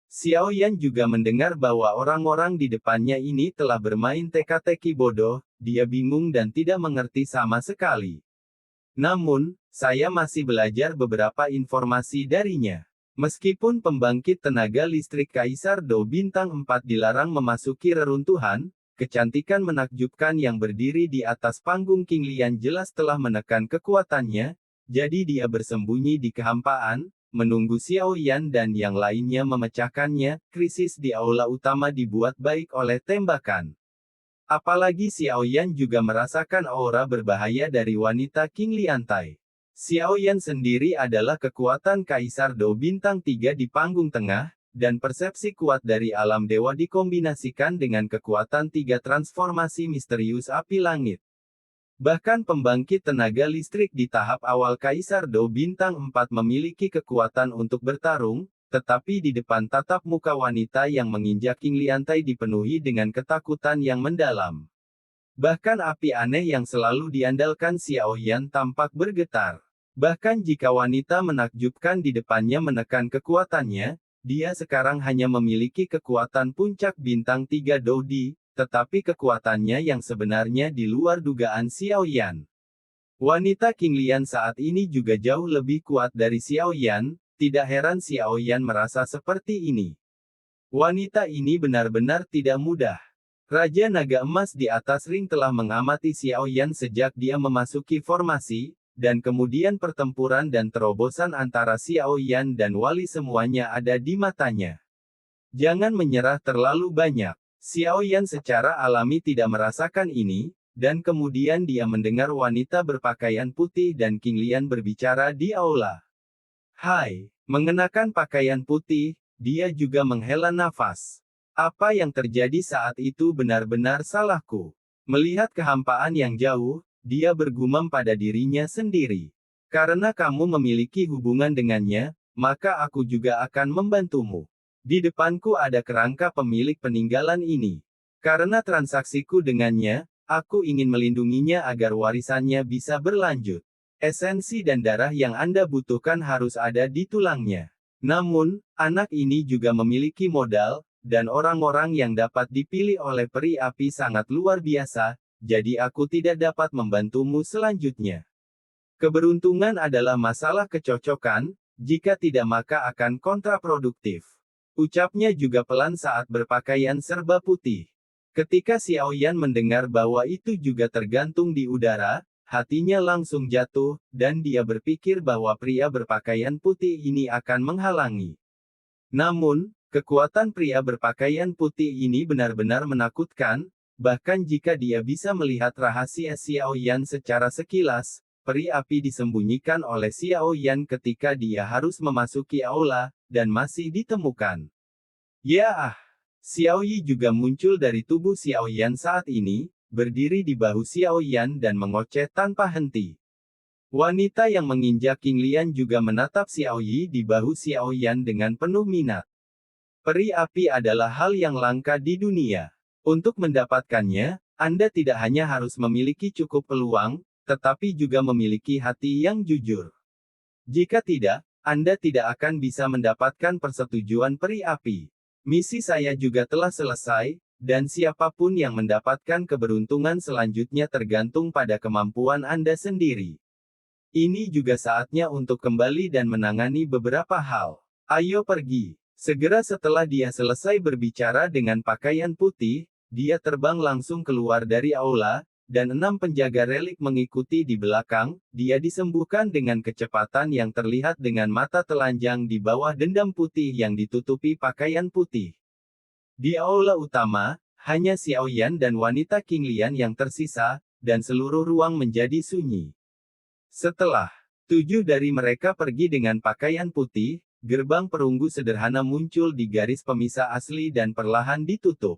Xiao Yan juga mendengar bahwa orang-orang di depannya ini telah bermain teka-teki bodoh, dia bingung dan tidak mengerti sama sekali. Namun, saya masih belajar beberapa informasi darinya. Meskipun pembangkit tenaga listrik Kaisar Do Bintang 4 dilarang memasuki reruntuhan, kecantikan menakjubkan yang berdiri di atas panggung King Lian jelas telah menekan kekuatannya, jadi dia bersembunyi di kehampaan, menunggu Xiao Yan dan yang lainnya memecahkannya. Krisis di aula utama dibuat baik oleh tembakan. Apalagi Xiao Yan juga merasakan aura berbahaya dari wanita King Liantai. Xiao Yan sendiri adalah kekuatan Kaisar Do Bintang 3 di panggung tengah, dan persepsi kuat dari alam dewa dikombinasikan dengan kekuatan 3 transformasi misterius api langit. Bahkan pembangkit tenaga listrik di tahap awal Kaisar Do Bintang 4 memiliki kekuatan untuk bertarung, tetapi di depan tatap muka wanita yang menginjak King Liantai dipenuhi dengan ketakutan yang mendalam. Bahkan api aneh yang selalu diandalkan Xiao Yan tampak bergetar. Bahkan jika wanita menakjubkan di depannya menekan kekuatannya, dia sekarang hanya memiliki kekuatan puncak bintang 3 Dodi, tetapi kekuatannya yang sebenarnya di luar dugaan Xiao Yan. Wanita King Lian saat ini juga jauh lebih kuat dari Xiao Yan, tidak heran Xiao Yan merasa seperti ini. Wanita ini benar-benar tidak mudah. Raja Naga Emas di atas ring telah mengamati Xiao Yan sejak dia memasuki formasi, dan kemudian pertempuran dan terobosan antara Xiao Yan dan Wali semuanya ada di matanya. Jangan menyerah terlalu banyak. Xiao Yan secara alami tidak merasakan ini, dan kemudian dia mendengar wanita berpakaian putih dan King Lian berbicara di aula. Hai, mengenakan pakaian putih, dia juga menghela nafas. Apa yang terjadi saat itu benar-benar salahku. Melihat kehampaan yang jauh, dia bergumam pada dirinya sendiri. Karena kamu memiliki hubungan dengannya, maka aku juga akan membantumu. Di depanku ada kerangka pemilik peninggalan ini. Karena transaksiku dengannya, aku ingin melindunginya agar warisannya bisa berlanjut. Esensi dan darah yang Anda butuhkan harus ada di tulangnya. Namun, anak ini juga memiliki modal, dan orang-orang yang dapat dipilih oleh peri api sangat luar biasa, jadi aku tidak dapat membantumu selanjutnya. Keberuntungan adalah masalah kecocokan, jika tidak maka akan kontraproduktif. Ucapnya juga pelan saat berpakaian serba putih. Ketika Xiao Yan mendengar bahwa itu juga tergantung di udara, hatinya langsung jatuh, dan dia berpikir bahwa pria berpakaian putih ini akan menghalangi. Namun, kekuatan pria berpakaian putih ini benar-benar menakutkan, bahkan jika dia bisa melihat rahasia Xiao Yan secara sekilas, peri api disembunyikan oleh Xiao Yan ketika dia harus memasuki aula, dan masih ditemukan. Ya, Xiao Yi juga muncul dari tubuh Xiao Yan saat ini, berdiri di bahu Xiao Yan dan mengoceh tanpa henti. Wanita yang menginjak King Lian juga menatap Xiao Yi di bahu Xiao Yan dengan penuh minat. Peri api adalah hal yang langka di dunia. Untuk mendapatkannya, Anda tidak hanya harus memiliki cukup peluang, tetapi juga memiliki hati yang jujur. Jika tidak, Anda tidak akan bisa mendapatkan persetujuan peri api. Misi saya juga telah selesai, dan siapapun yang mendapatkan keberuntungan selanjutnya tergantung pada kemampuan Anda sendiri. Ini juga saatnya untuk kembali dan menangani beberapa hal. Ayo pergi. Segera setelah dia selesai berbicara dengan pakaian putih, dia terbang langsung keluar dari aula, dan 6 penjaga relik mengikuti di belakang. Dia disembuhkan dengan kecepatan yang terlihat dengan mata telanjang di bawah dendam putih yang ditutupi pakaian putih. Di aula utama, hanya Xiao Yan dan wanita King Lian yang tersisa, dan seluruh ruang menjadi sunyi. Setelah 7 dari mereka pergi dengan pakaian putih, gerbang perunggu sederhana muncul di garis pemisah asli dan perlahan ditutup.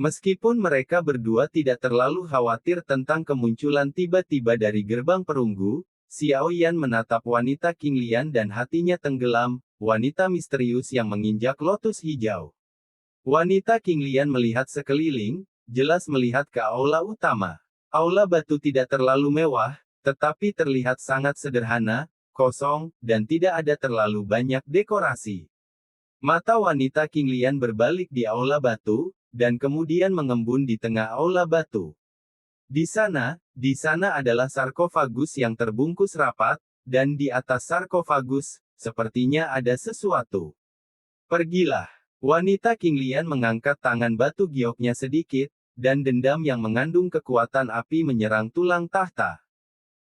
Meskipun mereka berdua tidak terlalu khawatir tentang kemunculan tiba-tiba dari gerbang perunggu, Xiao Yan menatap wanita King Lian dan hatinya tenggelam, wanita misterius yang menginjak lotus hijau. Wanita King Lian melihat sekeliling, jelas melihat ke aula utama. Aula batu tidak terlalu mewah, tetapi terlihat sangat sederhana, kosong, dan tidak ada terlalu banyak dekorasi. Mata wanita King Lian berbalik di aula batu, dan kemudian mengembun di tengah aula batu. Di sana adalah sarkofagus yang terbungkus rapat, dan di atas sarkofagus, sepertinya ada sesuatu. Pergilah. Wanita King Lian mengangkat tangan batu gioknya sedikit, dan dendam yang mengandung kekuatan api menyerang tulang tahta.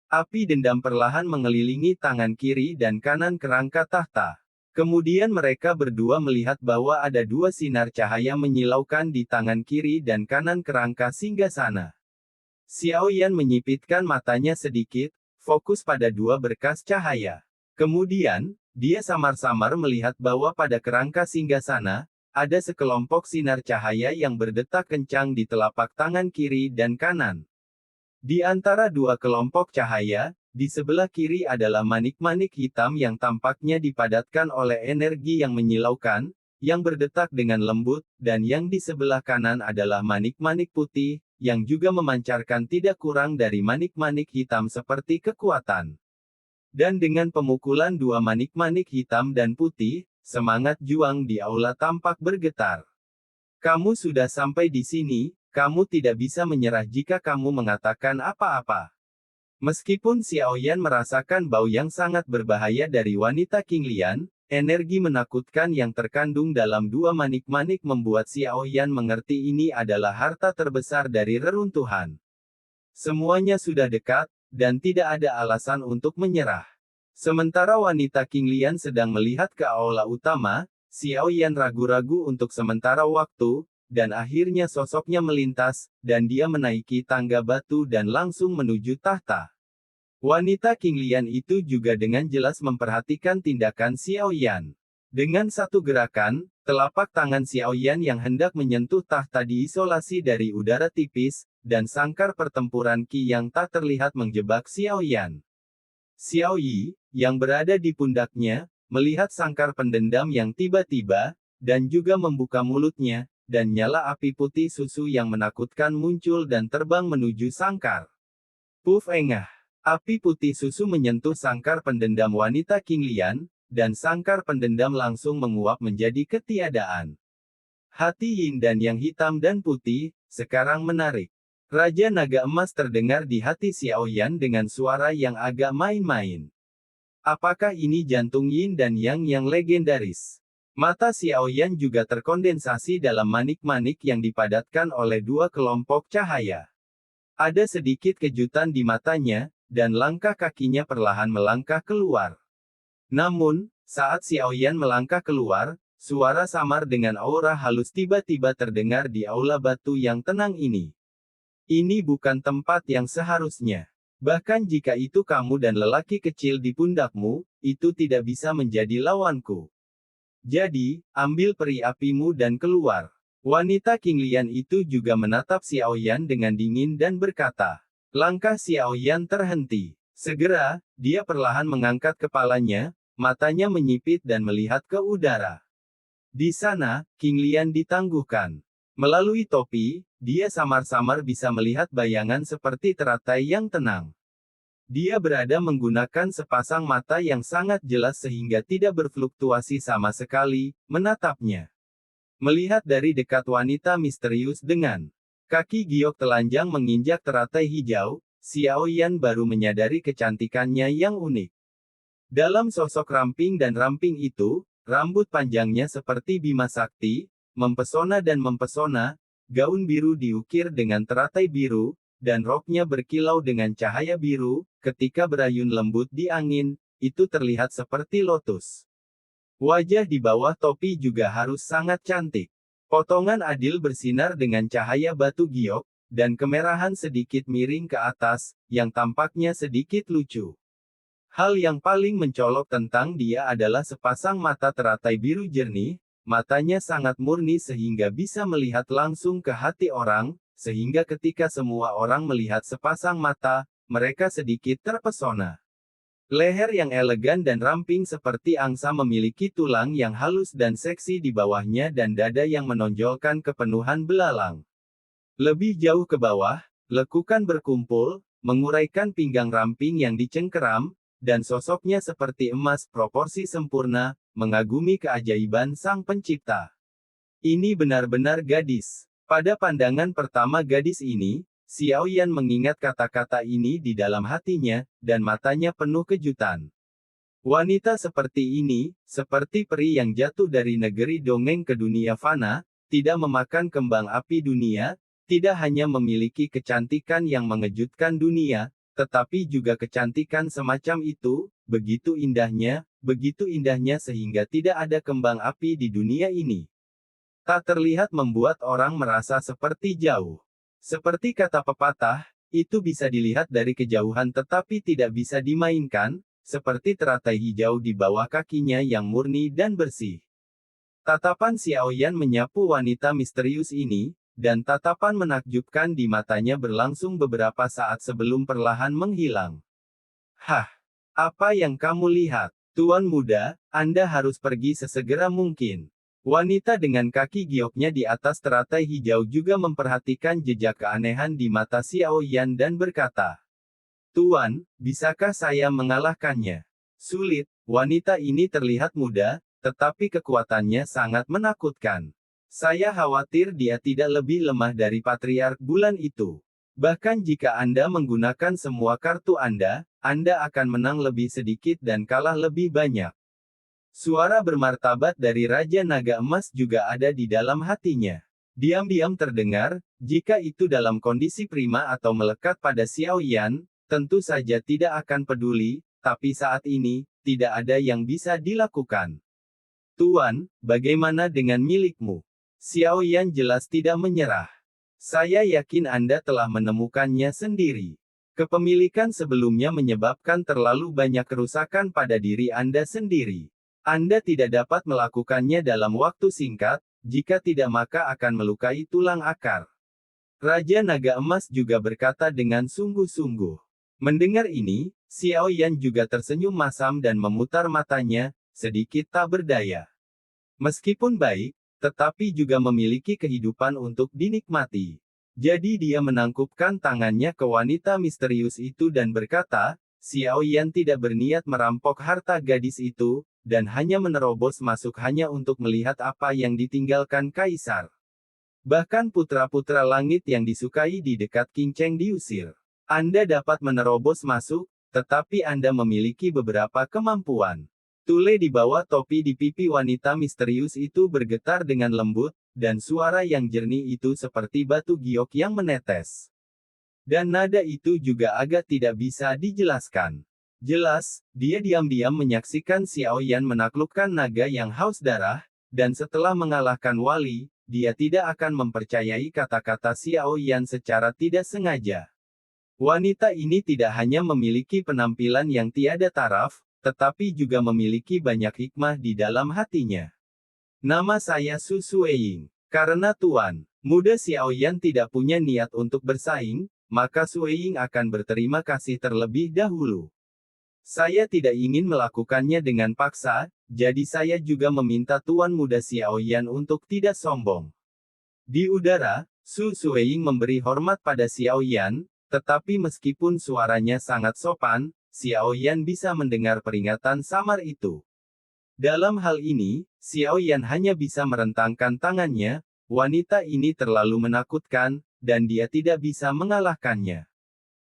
Api dendam perlahan mengelilingi tangan kiri dan kanan kerangka tahta. Kemudian mereka berdua melihat bahwa ada dua sinar cahaya menyilaukan di tangan kiri dan kanan kerangka singgasana. Xiao Yan menyipitkan matanya sedikit, fokus pada dua berkas cahaya. Kemudian, dia samar-samar melihat bahwa pada kerangka singgasana, ada sekelompok sinar cahaya yang berdetak kencang di telapak tangan kiri dan kanan. Di antara dua kelompok cahaya, di sebelah kiri adalah manik-manik hitam yang tampaknya dipadatkan oleh energi yang menyilaukan, yang berdetak dengan lembut, dan yang di sebelah kanan adalah manik-manik putih, yang juga memancarkan tidak kurang dari manik-manik hitam seperti kekuatan. Dan dengan pemukulan dua manik-manik hitam dan putih, semangat juang di aula tampak bergetar. Kamu sudah sampai di sini, kamu tidak bisa menyerah jika kamu mengatakan apa-apa. Meskipun Xiao Yan merasakan bau yang sangat berbahaya dari wanita King Lian, energi menakutkan yang terkandung dalam dua manik-manik membuat Xiao Yan mengerti ini adalah harta terbesar dari reruntuhan. Semuanya sudah dekat, dan tidak ada alasan untuk menyerah. Sementara wanita King Lian sedang melihat ke aula utama, Xiao Yan ragu-ragu untuk sementara waktu, dan akhirnya sosoknya melintas, dan dia menaiki tangga batu dan langsung menuju tahta. Wanita King Lian itu juga dengan jelas memperhatikan tindakan Xiao Yan. Dengan satu gerakan, telapak tangan Xiao Yan yang hendak menyentuh tahta diisolasi dari udara tipis, dan sangkar pertempuran Qi yang tak terlihat menjebak Xiao Yan. Xiao Yi, yang berada di pundaknya, melihat sangkar pendendam yang tiba-tiba, dan juga membuka mulutnya, dan nyala api putih susu yang menakutkan muncul dan terbang menuju sangkar. Puff engah. Api putih susu menyentuh sangkar pendendam wanita King Lian, dan sangkar pendendam langsung menguap menjadi ketiadaan. Hati Yin dan yang hitam dan putih, sekarang menarik. Raja Naga Emas terdengar di hati Xiao Yan dengan suara yang agak main-main. Apakah ini jantung Yin dan Yang yang legendaris? Mata Xiao Yan juga terkondensasi dalam manik-manik yang dipadatkan oleh dua kelompok cahaya. Ada sedikit kejutan di matanya, dan langkah kakinya perlahan melangkah keluar. Namun, saat Xiao Yan melangkah keluar, suara samar dengan aura halus tiba-tiba terdengar di aula batu yang tenang ini. Ini bukan tempat yang seharusnya. Bahkan jika itu kamu dan lelaki kecil di pundakmu, itu tidak bisa menjadi lawanku. Jadi, ambil peri apimu dan keluar. Wanita King Lian itu juga menatap Xiao Yan dengan dingin dan berkata. Langkah Xiao Yan terhenti. Segera, dia perlahan mengangkat kepalanya, matanya menyipit dan melihat ke udara. Di sana, King Lian ditangguhkan. Melalui topi, dia samar-samar bisa melihat bayangan seperti teratai yang tenang. Dia berada menggunakan sepasang mata yang sangat jelas sehingga tidak berfluktuasi sama sekali, menatapnya. Melihat dari dekat wanita misterius dengan kaki giok telanjang menginjak teratai hijau, Xiao Yan baru menyadari kecantikannya yang unik. Dalam sosok ramping dan ramping itu, rambut panjangnya seperti Bima Sakti, mempesona dan mempesona, gaun biru diukir dengan teratai biru, dan roknya berkilau dengan cahaya biru, ketika berayun lembut di angin, itu terlihat seperti lotus. Wajah di bawah topi juga harus sangat cantik. Potongan adil bersinar dengan cahaya batu giok, dan kemerahan sedikit miring ke atas, yang tampaknya sedikit lucu. Hal yang paling mencolok tentang dia adalah sepasang mata teratai biru jernih, matanya sangat murni sehingga bisa melihat langsung ke hati orang, sehingga ketika semua orang melihat sepasang mata, mereka sedikit terpesona. Leher yang elegan dan ramping seperti angsa memiliki tulang yang halus dan seksi di bawahnya dan dada yang menonjolkan kepenuhan belalang. Lebih jauh ke bawah, lekukan berkumpul, menguraikan pinggang ramping yang dicengkeram, dan sosoknya seperti emas proporsi sempurna, mengagumi keajaiban Sang Pencipta. Ini benar-benar gadis. Pada pandangan pertama gadis ini, Xiaoyan mengingat kata-kata ini di dalam hatinya, dan matanya penuh kejutan. Wanita seperti ini, seperti peri yang jatuh dari negeri dongeng ke dunia fana, tidak memakan kembang api dunia, tidak hanya memiliki kecantikan yang mengejutkan dunia, tetapi juga kecantikan semacam itu, begitu indahnya sehingga tidak ada kembang api di dunia ini. Tak terlihat membuat orang merasa seperti jauh. Seperti kata pepatah, itu bisa dilihat dari kejauhan tetapi tidak bisa dimainkan, seperti teratai hijau di bawah kakinya yang murni dan bersih. Tatapan Xiaoyan menyapu wanita misterius ini, dan tatapan menakjubkan di matanya berlangsung beberapa saat sebelum perlahan menghilang. Hah? Apa yang kamu lihat? Tuan muda, Anda harus pergi sesegera mungkin. Wanita dengan kaki gioknya di atas teratai hijau juga memperhatikan jejak keanehan di mata Xiaoyan dan berkata, Tuan, bisakah saya mengalahkannya? Sulit, wanita ini terlihat muda, tetapi kekuatannya sangat menakutkan. Saya khawatir dia tidak lebih lemah dari patriark bulan itu. Bahkan jika Anda menggunakan semua kartu Anda akan menang lebih sedikit dan kalah lebih banyak. Suara bermartabat dari Raja Naga Emas juga ada di dalam hatinya. Diam-diam terdengar, jika itu dalam kondisi prima atau melekat pada Xiaoyan, tentu saja tidak akan peduli, tapi saat ini, tidak ada yang bisa dilakukan. Tuan, bagaimana dengan milikmu? Xiaoyan jelas tidak menyerah. Saya yakin Anda telah menemukannya sendiri. Kepemilikan sebelumnya menyebabkan terlalu banyak kerusakan pada diri Anda sendiri. Anda tidak dapat melakukannya dalam waktu singkat, jika tidak maka akan melukai tulang akar. Raja Naga Emas juga berkata dengan sungguh-sungguh. Mendengar ini, Xiaoyan juga tersenyum masam dan memutar matanya, sedikit tak berdaya. Meskipun baik, tetapi juga memiliki kehidupan untuk dinikmati. Jadi dia menangkupkan tangannya ke wanita misterius itu dan berkata, Xiaoyan tidak berniat merampok harta gadis itu, dan hanya menerobos masuk hanya untuk melihat apa yang ditinggalkan kaisar. Bahkan putra-putra langit yang disukai di dekat King Cheng diusir. Anda dapat menerobos masuk, tetapi Anda memiliki beberapa kemampuan. Tule di bawah topi di pipi wanita misterius itu bergetar dengan lembut, dan suara yang jernih itu seperti batu giok yang menetes. Dan nada itu juga agak tidak bisa dijelaskan. Jelas, dia diam-diam menyaksikan Xiaoyan menaklukkan naga yang haus darah, dan setelah mengalahkan wali, dia tidak akan mempercayai kata-kata Xiaoyan secara tidak sengaja. Wanita ini tidak hanya memiliki penampilan yang tiada taraf, tetapi juga memiliki banyak hikmah di dalam hatinya. Nama saya Su Sueying. Karena Tuan muda Xiaoyan tidak punya niat untuk bersaing, maka Sueying akan berterima kasih terlebih dahulu. Saya tidak ingin melakukannya dengan paksa, jadi saya juga meminta Tuan muda Xiaoyan untuk tidak sombong. Di udara, Su Sueying memberi hormat pada Xiaoyan, tetapi meskipun suaranya sangat sopan, Xiaoyan bisa mendengar peringatan samar itu. Dalam hal ini, Xiaoyan hanya bisa merentangkan tangannya, wanita ini terlalu menakutkan, dan dia tidak bisa mengalahkannya.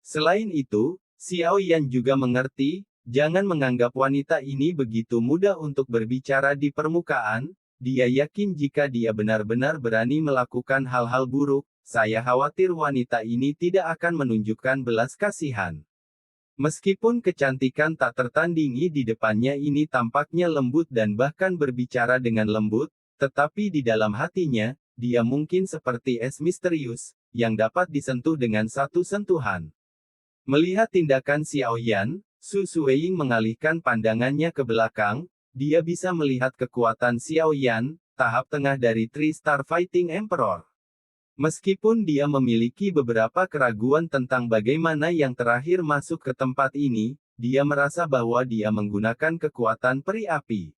Selain itu, Xiaoyan juga mengerti, jangan menganggap wanita ini begitu mudah untuk berbicara di permukaan, dia yakin jika dia benar-benar berani melakukan hal-hal buruk, saya khawatir wanita ini tidak akan menunjukkan belas kasihan. Meskipun kecantikan tak tertandingi di depannya ini tampaknya lembut dan bahkan berbicara dengan lembut, tetapi di dalam hatinya, dia mungkin seperti es misterius, yang dapat disentuh dengan satu sentuhan. Melihat tindakan Xiaoyan, Su Sueying mengalihkan pandangannya ke belakang, dia bisa melihat kekuatan Xiaoyan, tahap tengah dari Three Star Fighting Emperor. Meskipun dia memiliki beberapa keraguan tentang bagaimana yang terakhir masuk ke tempat ini, dia merasa bahwa dia menggunakan kekuatan peri api.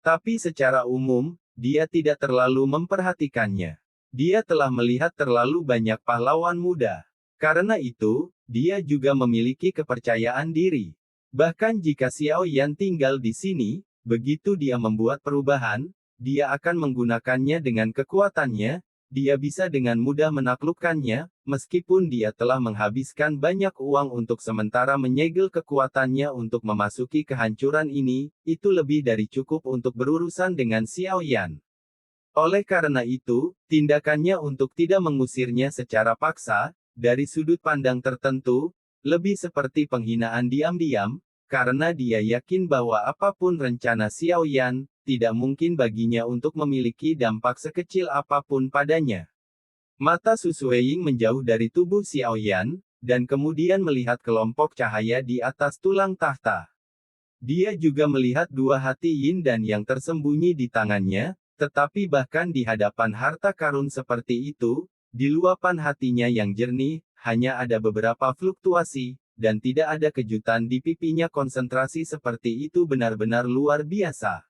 Tapi secara umum, dia tidak terlalu memperhatikannya. Dia telah melihat terlalu banyak pahlawan muda. Karena itu, dia juga memiliki kepercayaan diri. Bahkan jika Xiaoyan tinggal di sini, begitu dia membuat perubahan, dia akan menggunakannya dengan kekuatannya, dia bisa dengan mudah menaklukkannya, meskipun dia telah menghabiskan banyak uang untuk sementara menyegel kekuatannya untuk memasuki kehancuran ini, itu lebih dari cukup untuk berurusan dengan Xiao Yan. Oleh karena itu, tindakannya untuk tidak mengusirnya secara paksa, dari sudut pandang tertentu, lebih seperti penghinaan diam-diam, karena dia yakin bahwa apapun rencana Xiao Yan, tidak mungkin baginya untuk memiliki dampak sekecil apapun padanya. Mata Su Sueying menjauh dari tubuh Xiao Yan, dan kemudian melihat kelompok cahaya di atas tulang tahta. Dia juga melihat dua hati yin dan yang tersembunyi di tangannya, tetapi bahkan di hadapan harta karun seperti itu, di luapan hatinya yang jernih, hanya ada beberapa fluktuasi, dan tidak ada kejutan di pipinya. Konsentrasi seperti itu benar-benar luar biasa.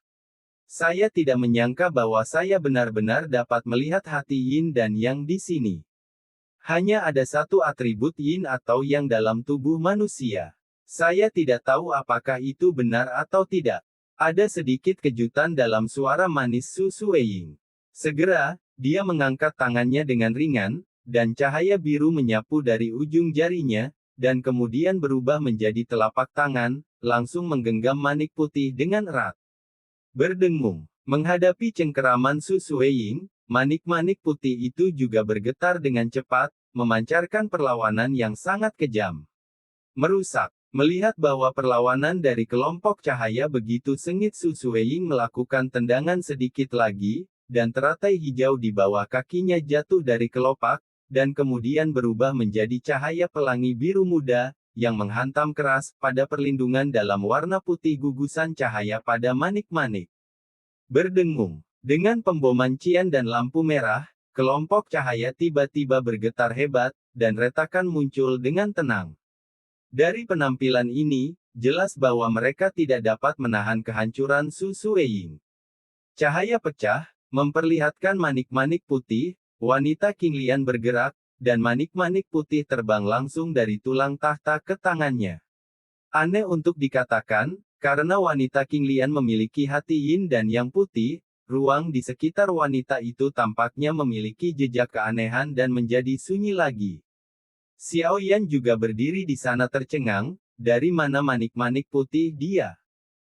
Saya tidak menyangka bahwa saya benar-benar dapat melihat hati yin dan yang di sini. Hanya ada satu atribut yin atau yang dalam tubuh manusia. Saya tidak tahu apakah itu benar atau tidak. Ada sedikit kejutan dalam suara manis Su Sueying. Segera, dia mengangkat tangannya dengan ringan, dan cahaya biru menyapu dari ujung jarinya, dan kemudian berubah menjadi telapak tangan, langsung menggenggam manik putih dengan erat. Berdengung. Menghadapi cengkeraman Su Sueying, manik-manik putih itu juga bergetar dengan cepat, memancarkan perlawanan yang sangat kejam. Merusak. Melihat bahwa perlawanan dari kelompok cahaya begitu sengit, Su Sueying melakukan tendangan sedikit lagi, dan teratai hijau di bawah kakinya jatuh dari kelopak, dan kemudian berubah menjadi cahaya pelangi biru muda, yang menghantam keras pada perlindungan dalam warna putih gugusan cahaya pada manik-manik. Berdengung. Dengan pemboman cian dan lampu merah, kelompok cahaya tiba-tiba bergetar hebat, dan retakan muncul dengan tenang. Dari penampilan ini, jelas bahwa mereka tidak dapat menahan kehancuran Su Sueying. Cahaya pecah, memperlihatkan manik-manik putih, wanita Qinglian bergerak, dan manik-manik putih terbang langsung dari tulang tahta ke tangannya. Aneh untuk dikatakan, karena wanita Qinglian memiliki hati yin dan yang putih, ruang di sekitar wanita itu tampaknya memiliki jejak keanehan dan menjadi sunyi lagi. Xiao Yan juga berdiri di sana tercengang, dari mana manik-manik putih dia.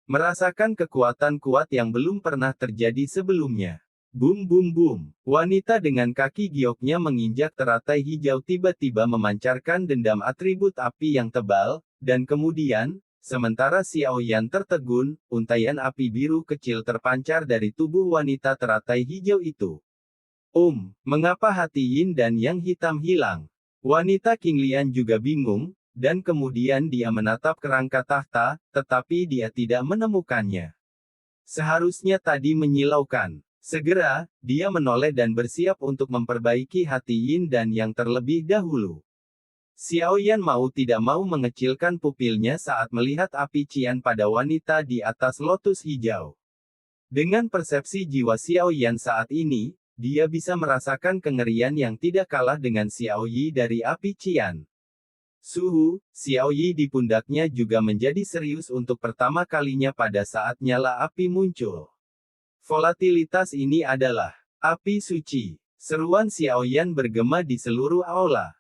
Merasakan kekuatan kuat yang belum pernah terjadi sebelumnya. Bum bum bum. Wanita dengan kaki gioknya menginjak teratai hijau tiba-tiba memancarkan dendam atribut api yang tebal, dan kemudian, sementara Xiao Yan tertegun, untaian api biru kecil terpancar dari tubuh wanita teratai hijau itu. Mengapa hati yin dan yang hitam hilang? Wanita Qinglian juga bingung, dan kemudian dia menatap kerangka tahta, tetapi dia tidak menemukannya. Seharusnya tadi menyilaukan. Segera, dia menoleh dan bersiap untuk memperbaiki hati yin dan yang terlebih dahulu. Xiao Yan mau tidak mau mengecilkan pupilnya saat melihat api cian pada wanita di atas lotus hijau. Dengan persepsi jiwa Xiao Yan saat ini, dia bisa merasakan kengerian yang tidak kalah dengan Xiao Yi dari api cian. Suhu, Xiao Yi di pundaknya juga menjadi serius untuk pertama kalinya pada saat nyala api muncul. Volatilitas ini adalah api suci. Seruan Xiao Yan bergema di seluruh aula.